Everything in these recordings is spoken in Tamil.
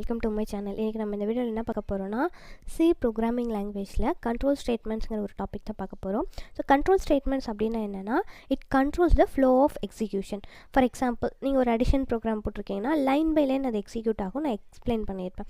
Welcome to my channel. இன்றைக்கி நம்ம இந்த வீடியோவில் என்ன பார்க்க போகிறோம்னா, சி ப்ரோக்ராமிங் லாங்குவேஜில் கண்ட்ரோல் ஸ்டேட்மெண்ட்ஸுங்கிற ஒரு டாபிக் தான் பார்க்க போகிறோம். ஸோ கண்ட்ரோல் ஸ்டேட்மெண்ட்ஸ் அப்படின்னா என்னென்னா, it controls the flow of execution. For example, நீங்கள் ஒரு அடிஷன் ப்ரோக்ராம் போட்டிருக்கீங்கன்னா லைன் பை லைன் அது எக்ஸிக்யூட் ஆகும். நான் எக்ஸ்பிளைன் பண்ணியிருப்பேன்.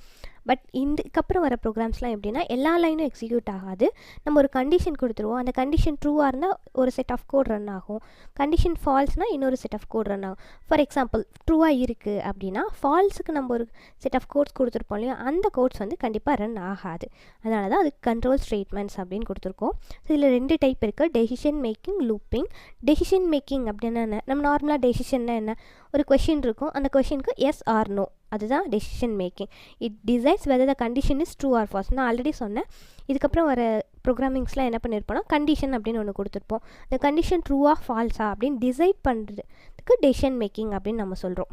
பட் இதுக்கப்புறம் வர ப்ரோக்ராம்ஸ்லாம் எப்படின்னா, எல்லா லைனும் எக்ஸிக்யூட் ஆகாது. நம்ம ஒரு கண்டிஷன் கொடுத்துருவோம். அந்த கண்டிஷன் ட்ரூவாக இருந்தால் ஒரு செட் ஆஃப் கோட் ரன் ஆகும். கண்டிஷன் ஃபால்ஸ்னால் இன்னொரு செட் ஆஃப் கோட் ரன் ஆகும். ஃபார் எக்ஸாம்பிள், ட்ரூவாக இருக்குது அப்படின்னா ஃபால்ஸுக்கு நம்ம ஒரு செட் ஆஃப் கோட்ஸ் கொடுத்துருப்போம் இல்லையா, அந்த கோட்ஸ் வந்து கண்டிப்பாக ரன் ஆகாது. அதனால தான் அது கண்ட்ரோல் ஸ்டேட்மெண்ட்ஸ் அப்படின்னு கொடுத்துருக்கோம். ஸோ இதில் 2 டைப் இருக்குது, decision making, looping. Decision making அப்படின்னா என்ன, நம்ம நார்மலாக டெசிஷன்னா என்ன, ஒரு கொஷின் இருக்கும், அந்த கொஷினுக்கு எஸ் ஆர் நோ, அதுதான் decision making. It decides whether the condition is true or false. நான் ஆல்ரெடி சொன்னேன். இதுக்கப்புறம் வர ப்ரோக்ராமிங்ஸ்லாம் என்ன பண்ணியிருப்போம்னா, கண்டிஷன் அப்படின்னு ஒன்று கொடுத்துருப்போம். இந்த கண்டிஷன் ட்ரூவா ஃபால்ஸா அப்படின்னு டிசைட் பண்ணுறதுக்கு டெசிஷன் மேக்கிங் அப்படின்னு நம்ம சொல்கிறோம்.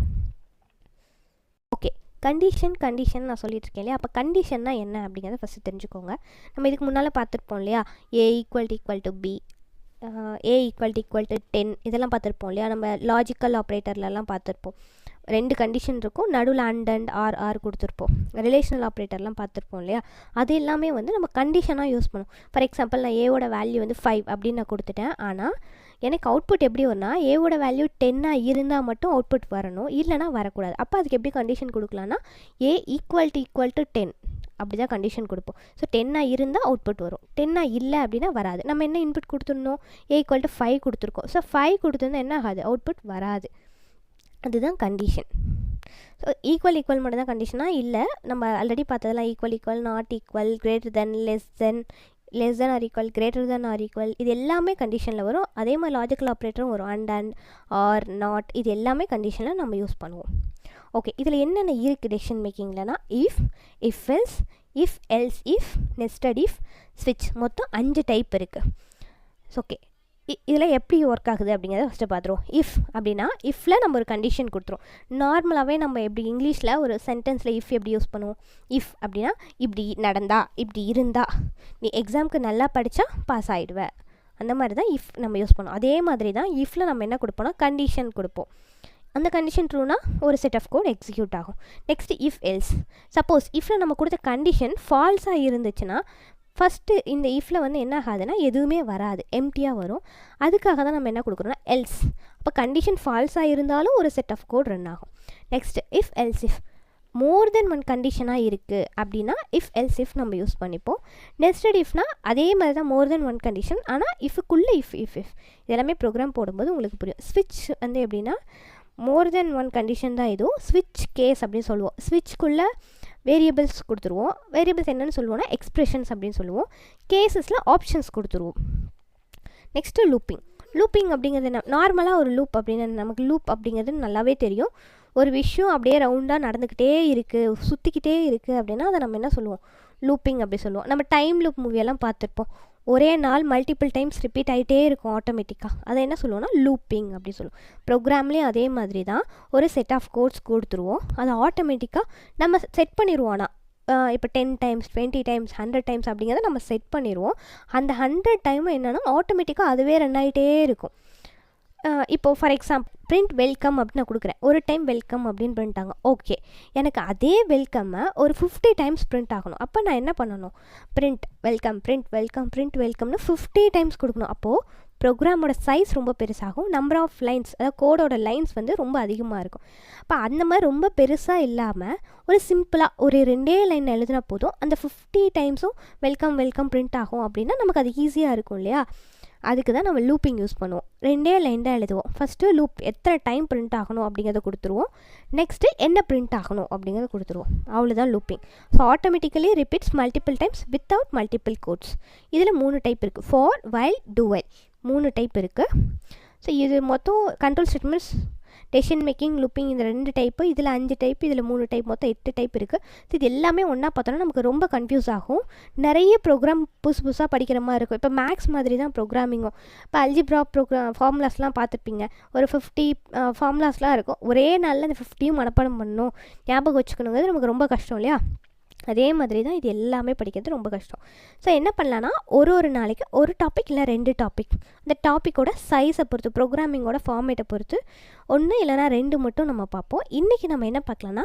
ஓகே, கண்டிஷன் நான் சொல்லிட்டு இருக்கேன் இல்லையா. அப்போ கண்டிஷன்னா என்ன அப்படிங்கிறத ஃபஸ்ட்டு தெரிஞ்சுக்கோங்க. நம்ம இதுக்கு முன்னால் பார்த்துருப்போம் இல்லையா, A equal to B, A equal to 10, இதெல்லாம் பார்த்துருப்போம் இல்லையா. நம்ம லாஜிக்கல் ஆப்ரேட்டர்லலாம் பார்த்துருப்போம். 2 கண்டிஷன் இருக்கும், நடுவில் அண்ட் ஆர் கொடுத்துருப்போம். ரிலேஷனல் ஆப்ரேட்டர்லாம் பார்த்துருப்போம் இல்லையா. அது எல்லாமே வந்து நம்ம கண்டிஷனாக யூஸ் பண்ணுவோம். ஃபார் எக்ஸாம்பிள், நான் ஏவோட வேல்யூ வந்து 5 அப்படின்னு நான் கொடுத்துட்டேன். ஆனால் எனக்கு அவுட்புட் எப்படி வரும்னா, ஏவோட வேல்யூ 10 இருந்தால் மட்டும் அவுட்புட் வரணும், இல்லைனா வரக்கூடாது. அப்போ அதுக்கு எப்படி கண்டிஷன் கொடுக்கலான்னா, ஏ ஈக்குவல் டு 10 அப்படி தான் கண்டிஷன் கொடுப்போம். ஸோ 10 இருந்தால் அவுட்புட் வரும், 10 இல்லை அப்படின்னா வராது. நம்ம என்ன இன்புட் கொடுத்துருந்தோம், ஏ ஈக்குவல் டு 5 கொடுத்துருக்கோம். ஸோ 5 கொடுத்துருந்தா என்ன ஆகாது, அவுட்புட் வராது. அதுதான் கண்டிஷன். ஸோ ஈக்குவல் மட்டும் தான் கண்டிஷனாக இல்லை. நம்ம ஆல்ரெடி பார்த்ததெல்லாம் equal, not equal, greater than, less than or equal, greater than or equal, இது எல்லாமே கண்டிஷனில் வரும். அதே மாதிரி லாஜிக்கல் ஆப்ரேட்டரும் வரும், அண்ட் ஆர் நாட், இது எல்லாமே கண்டிஷனில் நம்ம யூஸ் பண்ணுவோம். ஓகே, இதில் என்னென்ன இருக்குது டெசிஷன் மேக்கிங்லனா, if else, if else if, nested if, ஸ்விட்ச், மொத்தம் 5 டைப் இருக்குது. ஓகே, இதில் எப்படி ஒர்க் ஆகுது அப்படிங்கிறத ஃபஸ்ட்டு பார்த்துருவோம். இஃப் அப்படின்னா, இஃப்பில் நம்ம ஒரு கண்டிஷன் கொடுத்துருவோம். நார்மலாகவே நம்ம எப்படி இங்கிலீஷில் ஒரு சென்டென்ஸில் இஃப் எப்படி யூஸ் பண்ணுவோம், இஃப் அப்படின்னா இப்படி நடந்தா, இப்படி இருந்தா, நீ எக்ஸாமுக்கு நல்லா படித்தா பாஸ் ஆகிடுவேன், அந்த மாதிரி தான் இஃப் நம்ம யூஸ் பண்ணுவோம். அதே மாதிரி தான் இஃப்பில் நம்ம என்ன கொடுப்போம்னா, கண்டிஷன் கொடுப்போம். அந்த கண்டிஷன் ட்ரூனா ஒரு செட் ஆஃப் கோட் எக்ஸிக்யூட் ஆகும். Next if else. சப்போஸ் இஃப்பில் நம்ம கொடுத்த கண்டிஷன் ஃபால்ஸாக இருந்துச்சுன்னா, ஃபஸ்ட்டு இந்த இஃப்பில் வந்து என்ன ஆகாதுன்னா எதுவுமே வராது, எம்டியாக வரும். அதுக்காக தான் நம்ம என்ன கொடுக்குறோம்னா எல்ஸ். அப்போ கண்டிஷன் ஃபால்ஸாக இருந்தாலும் ஒரு செட் ஆஃப் கோட் ரன் ஆகும். நெக்ஸ்ட் இஃப் எல்ஸ் இஃப், மோர் தென் 1 கண்டிஷனாக இருக்குது அப்படின்னா இஃப் எல்ஸ் இஃப் நம்ம யூஸ் பண்ணிப்போம். நெஸ்டட் இஃப்னா அதே மாதிரி தான், மோர் தென் 1 கண்டிஷன், ஆனால் இஃபுக்குள்ளே இஃப் இதெல்லாமே ப்ரோக்ராம் போடும்போது உங்களுக்கு புரியும். ஸ்விட்ச் வந்து எப்படின்னா, மோர் தென் 1 கண்டிஷன் தான் இதுவும். ஸ்விட்ச் கேஸ் அப்படின்னு சொல்லுவோம். ஸ்விட்ச்குள்ளே வேரியபிள்ஸ் கொடுத்துருவோம். வேரியபிள்ஸ் என்னென்னு சொல்லுவோம்னா எக்ஸ்ப்ரெஷன்ஸ் அப்படின்னு சொல்லுவோம். கேசஸில் ஆப்ஷன்ஸ் கொடுத்துருவோம். நெக்ஸ்ட்டு லூப்பிங் அப்படிங்கிறது என்ன, நார்மலாக ஒரு லூப் அப்படின்னு நமக்கு லூப் அப்படிங்கிறது நல்லாவே தெரியும். ஒரு விஷயம் அப்படியே ரவுண்டாக நடந்துக்கிட்டே இருக்குது, சுற்றிக்கிட்டே இருக்குது அப்படின்னா அதை நம்ம என்ன சொல்லுவோம், லூப்பிங் அப்படி சொல்லுவோம். நம்ம டைம் லூப் மூவியெல்லாம் பார்த்துருப்போம். ஒரே நாள் மல்டிபிள் டைம்ஸ் ரிப்பீட் ஆகிட்டே இருக்கும் ஆட்டோமேட்டிக்காக, அதை என்ன சொல்லுவோம்னா லூப்பிங் அப்படி சொல்லுவோம். ப்ரோக்ராம்லேயும் அதே மாதிரி தான், ஒரு செட் ஆஃப் கோட்ஸ் கொடுத்துருவோம், அதை ஆட்டோமேட்டிக்காக நம்ம செட் பண்ணிடுவோம். ஆனால் இப்போ 10 டைம்ஸ் 20 டைம்ஸ் 100 டைம்ஸ் அப்படிங்கிறத நம்ம செட் பண்ணிடுவோம். அந்த 100 டைமும் என்னென்னா ஆட்டோமேட்டிக்காக அதுவே ரன் ஆகிட்டே இருக்கும். இப்போது ஃபார் எக்ஸாம்பிள், பிரிண்ட் வெல்கம் அப்படின்னு நான் கொடுக்குறேன். ஒரு டைம் வெல்கம் அப்படின்னு பிரிண்ட் ஓகே, எனக்கு அதே வெல்கம்மை ஒரு 50 டைம்ஸ் பிரிண்ட் ஆகணும். அப்போ நான் என்ன பண்ணணும், பிரிண்ட் வெல்கம்னு 50 டைம்ஸ் கொடுக்கணும். அப்போது ப்ரோக்ராமோட சைஸ் ரொம்ப பெருசாகும், நம்பர் ஆஃப் லைன்ஸ், அதாவது கோடோட லைன்ஸ் வந்து ரொம்ப அதிகமாக இருக்கும். அப்போ அந்த மாதிரி ரொம்ப பெருசாக இல்லாமல் ஒரு சிம்பிளாக ஒரு 2 லைன் எழுதினா போதும், அந்த 50 டைம்ஸும் வெல்கம் பிரிண்ட் ஆகும். அப்படின்னா நமக்கு அது ஈஸியாக இருக்கும் இல்லையா. அதுக்கு தான் நம்ம லூப்பிங் யூஸ் பண்ணுவோம். 2 லைன் தான் எழுதுவோம். ஃபஸ்ட்டு லூப் எத்தனை டைம் பிரிண்ட் ஆகணும் அப்படிங்கிறத கொடுத்துருவோம். நெக்ஸ்ட்டு என்ன பிரிண்ட் ஆகணும் அப்படிங்கிறத கொடுத்துருவோம். அவ்வளோதான் looping. So automatically repeats multiple times without multiple codes. இதில் 3 டைப் இருக்குது, for, while, do while, 3 type இருக்குது. ஸோ இது மொத்தம் control statements, decision making, looping, இந்த 2 டைப்பு, இதில் 5 டைப், இதில் 3 டைப், மொத்தம் 8 டைப் இருக்குது. ஸோ இது எல்லாமே ஒன்றா பார்த்தோன்னா நமக்கு ரொம்ப கன்ஃபியூஸ் ஆகும். நிறைய ப்ரோக்ராம் புதுசாக படிக்கிற மாதிரி இருக்கும். இப்போ மேக்ஸ் மாதிரி தான் ப்ரோக்ராமிங்கும். இப்போ அல்ஜிப்ரா ஃபார்முலாஸ்லாம் பார்த்துருப்பீங்க. ஒரு 50 ஃபார்முலாஸ்லாம் இருக்கும். ஒரே நாளில் அந்த 50யும் மனப்பாடம் பண்ணணும், ஞாபகம் வச்சுக்கணுங்கிறது நமக்கு ரொம்ப கஷ்டம் இல்லையா. அதே மாதிரி தான் இது எல்லாமே படிக்கிறது ரொம்ப கஷ்டம். ஸோ என்ன பண்ணலான்னா, ஒரு நாளைக்கு ஒரு டாபிக் இல்லை 2 டாபிக், அந்த டாப்பிக்கோட சைஸை பொறுத்து, ப்ரோக்ராமிங்கோட ஃபார்மேட்டை பொறுத்து 1 இல்லைனா 2 மட்டும் நம்ம பார்ப்போம். இன்றைக்கி நம்ம என்ன பார்க்கலான்னா,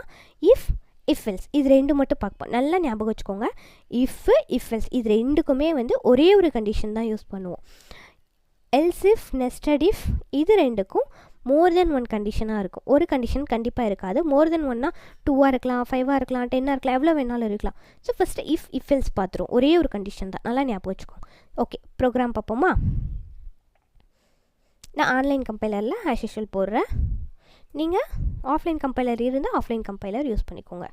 இஃப் இஃப் எல்ஸ் இது ரெண்டு மட்டும் பார்ப்போம். நல்லா ஞாபகம் வச்சுக்கோங்க. இஃப் எல்ஸ் இது ரெண்டுக்குமே வந்து ஒரே ஒரு கண்டிஷன் தான் யூஸ் பண்ணுவோம். எல்ஸ் இஃப், நெஸ்டட் இஃப் இது ரெண்டுக்கும் மோர் தென் ஒன் கண்டிஷனாக இருக்கும். ஒரு கண்டிஷன் கண்டிப்பாக இருக்காது. மோர் தென் ஒன்னா 2ஆக இருக்கலாம், 5ஆக இருக்கலாம், 10ஆக இருக்கலாம், எவ்வளோ வேணாலும் இருக்கலாம். ஸோ ஃபஸ்ட்டு இஃப் எல்ஸ் பார்த்துரும். ஒரே ஒரு கண்டிஷன் தான். நல்லா ஞாபகம் வச்சுக்கோங்க. ஓகே, ப்ரோக்ராம் பார்ப்போமா? நான் ஆன்லைன் கம்பைலரில் ஆஸ் யூஷுவல் போடுறேன். நீங்கள் ஆஃப்லைன் கம்பைலர் இருந்தால் ஆஃப்லைன் கம்பைலர் யூஸ் பண்ணிக்கோங்க.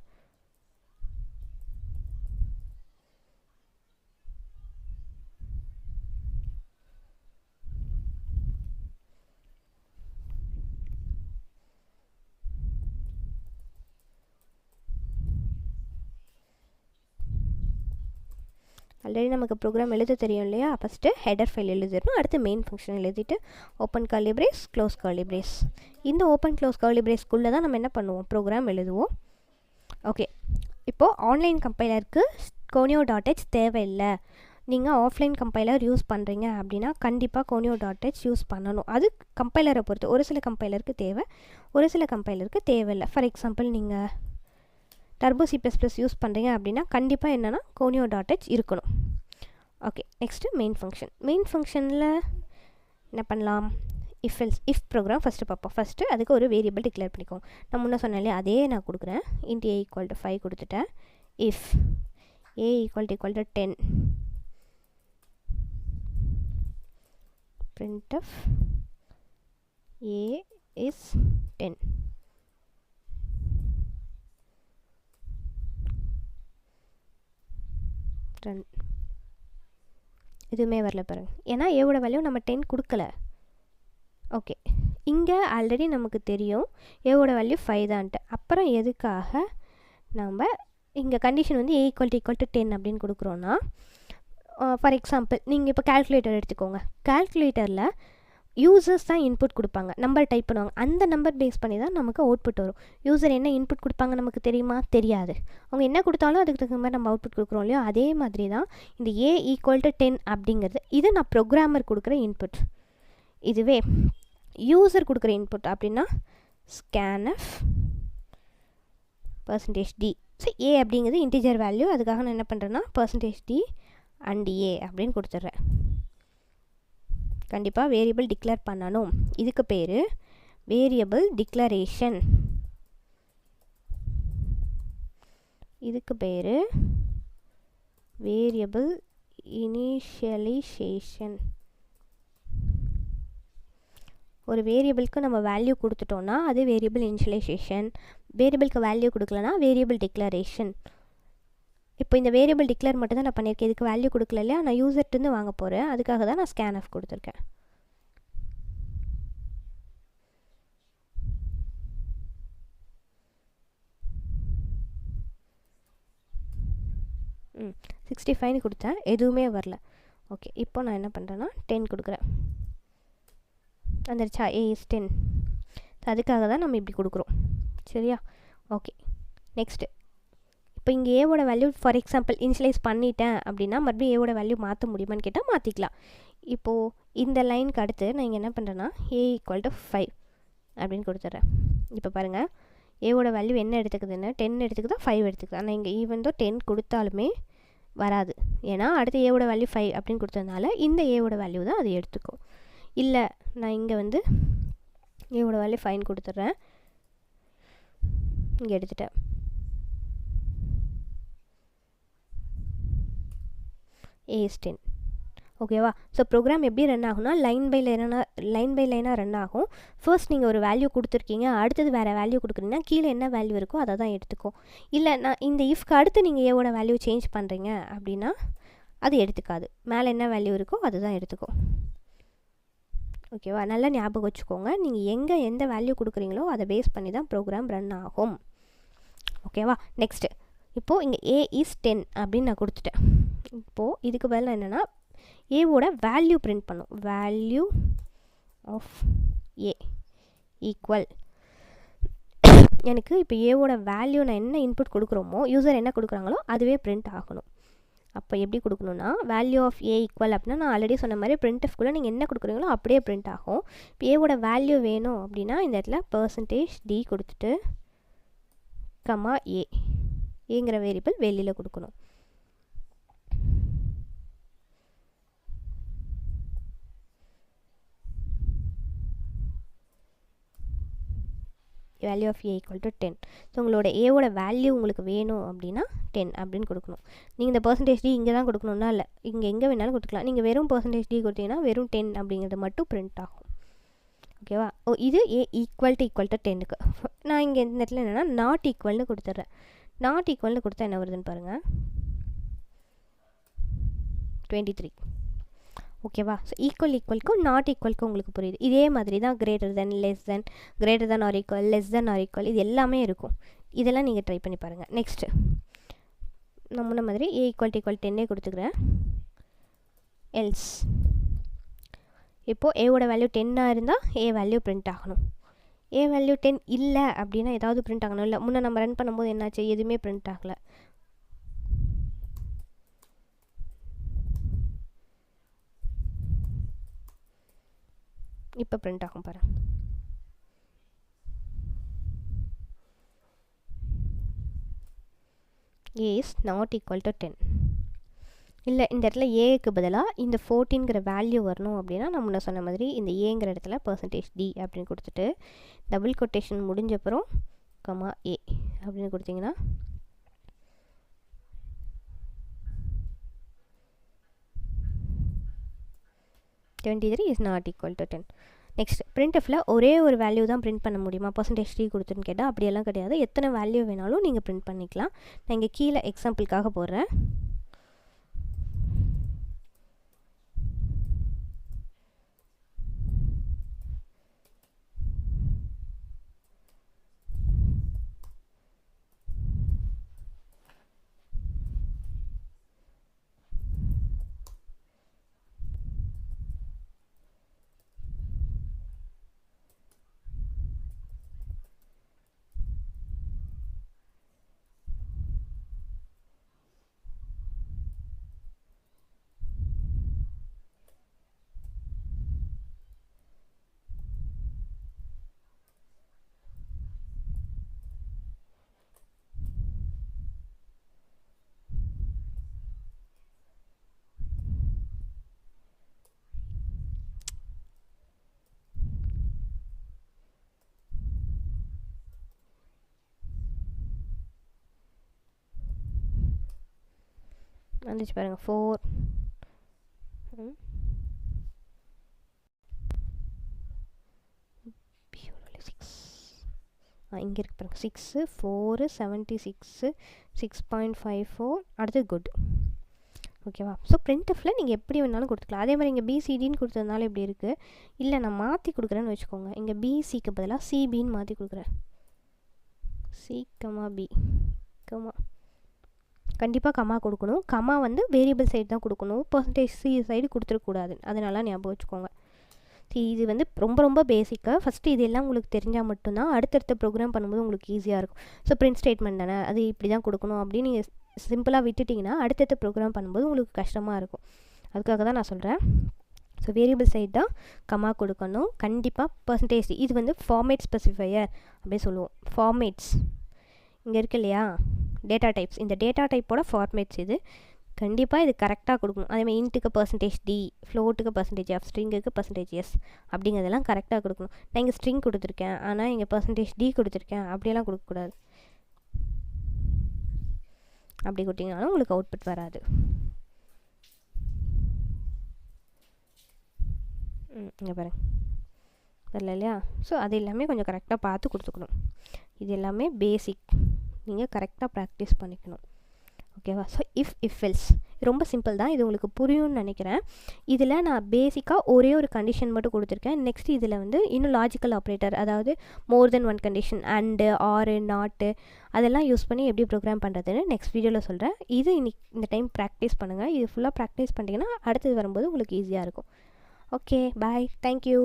ஆல்ரெடி நமக்கு ப்ரோக்ராம் எழுத தெரியும் இல்லையா? ஃபஸ்ட்டு ஹெடர் ஃபைல் எழுதிடணும். அடுத்து மெயின் ஃபங்க்ஷன் எழுதிட்டு open curly brace, close curly brace. இந்த ஓப்பன் க்ளோஸ் கர்லி பிரேஸ்க்குள்ளே தான் நம்ம என்ன பண்ணுவோம்? ப்ரோக்ராம் எழுதுவோம். ஓகே, இப்போது ஆன்லைன் கம்பைலருக்கு conio.h தேவையில்லை. நீங்கள் ஆஃப்லைன் கம்பைலர் யூஸ் பண்ணுறீங்க அப்படின்னா கண்டிப்பாக conio.h யூஸ் பண்ணணும். அது கம்பைலரை பொறுத்து. ஒரு சில கம்பைலருக்கு தேவை, ஒரு சில கம்பைலருக்கு தேவையில்லை. ஃபார் எக்ஸாம்பிள் நீங்கள் டர்போ C++ யூஸ் பண்ணுறீங்க அப்படின்னா கண்டிப்பாக என்னென்னா conio.h இருக்கணும். Okay, next main function. Main ஃபங்க்ஷனில் என்ன பண்ணலாம்? இஃப் ப்ரோக்ராம் ஃபஸ்ட்டு பார்ப்போம். ஃபஸ்ட்டு அதுக்கு ஒரு வேரியபிள் டிக்ளேர் பண்ணிக்கோங்க. நான் முன்னே சொன்னாலே அதே நான் கொடுக்குறேன். int a = 5 கொடுத்துட்டேன். If a = 10 printf a is 10. Run. எதுவுமே வரல பாருங்கள். ஏன்னா ஏவோட வேல்யூ நம்ம 10 கொடுக்கல. ஓகே, இங்கே ஆல்ரெடி நமக்கு தெரியும் ஏவோட வேல்யூ 5 தான்ட்டு. அப்புறம் எதுக்காக நம்ம இங்கே கண்டிஷன் வந்து a = 10 அப்படின்னு கொடுக்குறோன்னா, ஃபார் எக்ஸாம்பிள் நீங்கள் இப்போ கால்குலேட்டர் எடுத்துக்கோங்க. கால்குலேட்டரில் யூசர்ஸ் தான் இன்புட் கொடுப்பாங்க, நம்பர் டைப் பண்ணுவாங்க. அந்த நம்பர் பேஸ் பண்ணி தான் நமக்கு அவுட்புட் வரும். யூசர் என்ன இன்புட் கொடுப்பாங்க நமக்கு தெரியுமா? தெரியாது. அவங்க என்ன கொடுத்தாலும் அதுக்கு தகுந்த மாதிரி நம்ம அவுட்புட் கொடுக்குறோம் இல்லையா? அதே மாதிரி தான் இந்த a = 10 அப்படிங்கிறது. இது நான் ப்ரோக்ராமர் கொடுக்குற இன்புட். இதுவே யூசர் கொடுக்குற இன்புட் அப்படின்னா scanf %d. ஸோ a அப்படிங்கிறது இன்டிஜர் வேல்யூ. அதுக்காக நான் என்ன பண்ணுறேன்னா %d and a அப்படின்னு கொடுத்துட்றேன். கண்டிப்பாக வேரியபிள் டிக்ளேர் பண்ணணும். இதுக்கு பேர் வேரியபிள் டிக்ளரேஷன். இதுக்கு பேர் வேரியபிள் இனிஷியலைசேஷன். ஒரு வேரியபிளுக்கு நம்ம வேல்யூ கொடுத்துட்டோன்னா அது வேரியபிள் இனிஷியலைசேஷன். வேரியபிளுக்கு வேல்யூ கொடுக்கலனா வேரியபிள் டிக்ளரேஷன். இப்போ இந்த வேரியபிள் டிக்ளேர் மட்டும் தான் நான் பண்ணியிருக்கேன். இதுக்கு வேல்யூ கொடுக்கல இல்லையா? நான் யூசர்ட்டு வாங்க போகிறேன். அதுக்காக தான் நான் scanf கொடுத்துருக்கேன். ம் 65 கொடுத்தேன், எதுவுமே வரல. ஓகே, இப்போ நான் என்ன பண்ணுறேன்னா 10 கொடுக்குறேன். வந்துருச்சா? a is 10. அதுக்காக தான் நம்ம இப்படி கொடுக்குறோம். சரியா? ஓகே, நெக்ஸ்ட்டு இப்போ இங்கே ஏவோட வேல்யூ ஃபார் எக்ஸாம்பிள் இனிஷியலைஸ் பண்ணிட்டேன் அப்படின்னா மறுபடியும் ஏவோட வேல்யூ மாற்ற முடியுமான்னு கேட்டால் மாற்றிக்கலாம். இப்போது இந்த லைனுக்கு அடுத்து நான் இங்கே என்ன பண்ணுறேன்னா a = 5 அப்படின்னு கொடுத்துட்றேன். இப்போ பாருங்கள், ஏவோட வேல்யூ என்ன எடுத்துக்குதுன்னு 10 எடுத்துக்குதா 5 எடுத்துக்குது. ஆனால் இங்கே ஈவன் தோ 10 கொடுத்தாலுமே வராது. ஏன்னா அடுத்து ஏவோட வேல்யூ 5 அப்படின்னு கொடுத்ததுனால இந்த ஏவோட வேல்யூ தான் அது எடுத்துக்கும். இல்லை நான் இங்கே வந்து ஏவோட வேல்யூ 5 கொடுத்துட்றேன். இங்கே எடுத்துட்டேன். a is 10. ஓகேவா? ஸோ ப்ரோக்ராம் எப்படி ரன் ஆகும்னா லைன் பை லைனாக ரன் ஆகும். ஃபர்ஸ்ட் நீங்கள் ஒரு வேல்யூ கொடுத்துருக்கீங்க, அடுத்தது வேறு வேல்யூ கொடுக்குறீங்கன்னா கீழே என்ன வேல்யூ இருக்கோ அதை தான் எடுத்துக்கும். இல்லை நான் இந்த இஃப்க்கு அடுத்து நீங்கள் ஏவோட வேல்யூ சேஞ்ச் பண்ணுறீங்க அப்படின்னா அது எடுத்துக்காது. மேலே என்ன வேல்யூ இருக்கோ அதுதான் எடுத்துக்கும். ஓகேவா? நல்லா ஞாபகம் வச்சுக்கோங்க. நீங்கள் எந்த வேல்யூ கொடுக்குறீங்களோ அதை பேஸ் பண்ணி தான் ப்ரோக்ராம் ரன் ஆகும். ஓகேவா? நெக்ஸ்ட்டு இப்போது இங்கே a is 10 அப்படின்னு நான் கொடுத்துட்டேன். இப்போது இதுக்கு பதிலாக என்னென்னா ஏவோட வேல்யூ பிரிண்ட் பண்ணும். வேல்யூ ஆஃப் a ஈக்குவல் எனக்கு இப்போ ஏவோட வேல்யூ நான் என்ன இன்புட் கொடுக்குறோமோ யூசர் என்ன கொடுக்குறாங்களோ அதுவே பிரிண்ட் ஆகணும். அப்போ எப்படி கொடுக்கணுன்னா வேல்யூ ஆஃப் a ஈக்குவல் அப்படின்னா நான் ஆல்ரெடி சொன்ன மாதிரி printf-குள்ளே நீங்கள் என்ன கொடுக்குறீங்களோ அப்படியே பிரிண்ட் ஆகும். இப்போ ஏவோட வேல்யூ வேணும் அப்படின்னா இந்த இடத்துல %d கொடுத்துட்டு கமா a ஏங்கிற வேரியபிள் வெளியில் கொடுக்கணும். Value of A equal to 10. So உங்களோட ஏவோட வேல்யூ உங்களுக்கு வேணும் அப்படின்னா 10 அப்படின்னு கொடுக்கணும். நீங்கள் இந்த பர்சன்டேஜ் டி இங்கே தான் கொடுக்கணுன்னா இல்லை, இங்கே எங்கே வேணாலும் கொடுத்துக்கலாம். நீங்கள் வெறும் பர்சன்டேஜ் டி கொடுத்தீங்கன்னா வெறும் 10 அப்படிங்கிறது மட்டும் பிரிண்ட் ஆகும். ஓகேவா? இது ஏ ஈக்குவல் டு 10க்கு. நான் இங்கே இந்த இடத்துல என்னென்னா நாட் ஈக்குவல்னு கொடுத்துட்றேன். நாட் ஈக்குவல்னு கொடுத்தா என்ன வருதுன்னு பாருங்கள், 23. ஓகேவா? ஸோ ஈக்குவலுக்கும் நாட் ஈக்குவலுக்கும் உங்களுக்கு புரியுது. இதே மாதிரி தான் greater than, less than, greater than or equal, less than or equal, இது எல்லாமே இருக்கும். இதெல்லாம் நீங்கள் ட்ரை பண்ணி பாருங்கள். நெக்ஸ்ட்டு நான் முன்ன மாதிரி ஏ ஈக்குவல் 10 கொடுத்துக்கிறேன். எல்ஸ் இப்போது ஏவோட வேல்யூ 10 இருந்தால் ஏ வேல்யூ பிரிண்ட் ஆகணும். ஏ வேல்யூ 10 இல்லை அப்படின்னா ஏதாவது பிரிண்ட் ஆகணும். இல்லை முன்னே நம்ம ரன் பண்ணும்போது என்னாச்சு, எதுவுமே பிரிண்ட் ஆகலை. இப்போ பிரிண்ட் ஆகும் பாரு. ஏ இஸ் நாட் ஈக்குவல் டு 10. இல்லை இந்த இடத்துல ஏக்கு பதிலாக இந்த 14ங்கிற வேல்யூ வரணும் அப்படின்னா நான் முன்ன சொன்ன மாதிரி இந்த ஏங்கிற இடத்துல பர்சன்டேஜ் டி அப்படின்னு கொடுத்துட்டு டபுள் கொட்டேஷன் முடிஞ்சப்பறம் கமா ஏ அப்படின்னு கொடுத்தீங்கன்னா (23) is not equal to 10. Next printfல ஒரே ஒரு வேல்யூ தான் பிரிண்ட் பண்ண முடியுமா பர்சன்டேஜ் டி கொடுத்துன்னு கேட்டால் அப்படியெல்லாம் கிடையாது. எத்தனை வேல்யூ வேணாலும் நீங்கள் பிரிண்ட் பண்ணிக்கலாம். நான் இங்கே கீழே எக்ஸாம்பிளுக்காக போடுறேன். வந்துச்சு பாருங்கள் 4 இங்கே இருக்கு பாருங்கள் 6 4 76 6.54 அடுத்து குட். ஓகேவா? ஸோ printfல நீங்கள் எப்படி வேணாலும் கொடுத்துக்கலாம். அதே மாதிரி இங்கே பிசிடின்னு கொடுத்ததுனால இப்படி இருக்குது. இல்லை நான் மாற்றி கொடுக்குறேன்னு வச்சுக்கோங்க. இங்கே பிசிக்கு பதிலாக சிபின்னு மாற்றி கொடுக்குறேன். சி கமா பி கமா கண்டிப்பாக கமா கொடுக்கணும். கமா வந்து வேரியபிள் சைடு தான் கொடுக்கணும். பர்சன்டேஜ் சி சைடு கொடுத்துடக்கூடாது. அதனால ஞாபகம் வச்சுக்கோங்க. இது வந்து ரொம்ப ரொம்ப பேசிக்காக ஃபஸ்ட்டு இது எல்லாம் உங்களுக்கு தெரிஞ்சால் மட்டும்தான் அடுத்தடுத்த ப்ரோக்ராம் பண்ணும்போது உங்களுக்கு ஈஸியாக இருக்கும். ஸோ பிரிண்ட் ஸ்டேட்மெண்ட் தானே, அது இப்படி தான் கொடுக்கணும் அப்படின்னு நீங்கள் சிம்பிளாக விட்டுட்டிங்கன்னா அடுத்தடுத்த ப்ரோக்ராம் பண்ணும்போது உங்களுக்கு கஷ்டமாக இருக்கும். அதுக்காக தான் நான் சொல்கிறேன். ஸோ வேரியபிள் சைடு தான் கமா கொடுக்கணும். கண்டிப்பாக பர்சன்டேஜ் இது வந்து ஃபார்மேட் ஸ்பெசிஃபையர் அப்படியே சொல்லுவோம். ஃபார்மேட்ஸ் இங்கே இருக்கு இல்லையா, டேட்டா டைப்ஸ், இந்த டேட்டா டைப்போட ஃபார்மேட்ஸ் இது கண்டிப்பாக இது கரெக்டாக கொடுக்கணும். அதேமாதிரி இன்ட்டுக்கு பர்சன்டேஜ் டி, ஃப்ளோட்டுக்கு பர்சன்டேஜ் ஆஃப், ஸ்ட்ரிங்குக்கு பர்சன்டேஜ் எஸ் அப்படிங்கிறதெல்லாம் கரெக்டாக கொடுக்கணும். நான் இங்கே ஸ்ட்ரிங் கொடுத்துருக்கேன், ஆனால் இங்கே பர்சன்டேஜ் டி கொடுத்துருக்கேன், அப்படியெல்லாம் கொடுக்கக்கூடாது. அப்படி கொடுத்தீங்கனாலும் உங்களுக்கு அவுட்புட் வராது. இங்கே பாருங்க வரல இல்லையா? ஸோ அது எல்லாமே கொஞ்சம் கரெக்டாக பார்த்து கொடுத்துக்கணும். இது எல்லாமே பேசிக், நீங்கள் கரெக்டாக ப்ராக்டிஸ் பண்ணிக்கணும். ஓகேவா? ஸோ இஃப் எல்ஸ் ரொம்ப சிம்பிள் தான், இது உங்களுக்கு புரியும்னு நினைக்கிறேன். இதில் நான் பேசிக்காக ஒரே ஒரு கண்டிஷன் மட்டும் கொடுத்துருக்கேன். நெக்ஸ்ட் இதில் வந்து இன்னும் லாஜிக்கல் ஆப்ரேட்டர், அதாவது மோர் தென் ஒன் கண்டிஷன், அண்டு, ஆரு, நாட்டு, அதெல்லாம் யூஸ் பண்ணி எப்படி ப்ரோக்ராம் பண்ணுறதுன்னு நெக்ஸ்ட் வீடியோவில் சொல்கிறேன். இது இன்னைக்கு இந்த டைம் ப்ராக்டிஸ் பண்ணுங்கள். இது ஃபுல்லாக ப்ராக்டிஸ் பண்ணிட்டீங்கன்னா அடுத்தது வரும்போது உங்களுக்கு ஈஸியாக இருக்கும். ஓகே, பாய், தேங்க்யூ.